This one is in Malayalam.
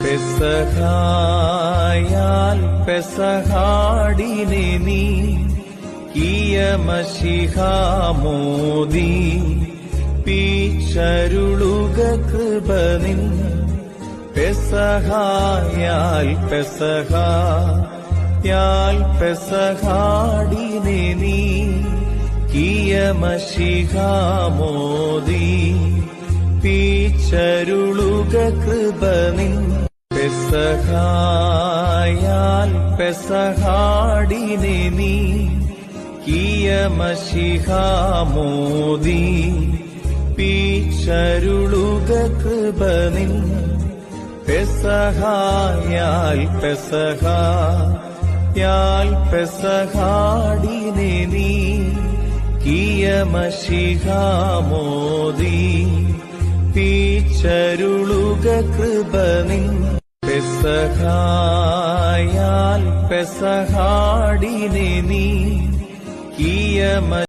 പെസഹായാൽ പെസഹാടിനെ നീ കിയമശിഹാമോദി പീച്ചരുളുക കൃപനിൻ പെസഹായാൽ പെസഹായാൽ പെസഹാടിനെ നീ കിയമശിഹാമോദി പീച്ചരുളുക കൃപനിൻ പെസഹായാൽ പെസഹാടിനെ നീ കിയമശിഹാമോദി പീച്ചരുളുക കൃപനിൻ പെസഹായാൽ പെസഹായാൽ പെസഹാടിനെ നീ കിയമശിഹാമോദി പീച്ചരുളുക കൃപനിൻ പെസഹായാൽ പെസഹാടിനെ നീ കിയമ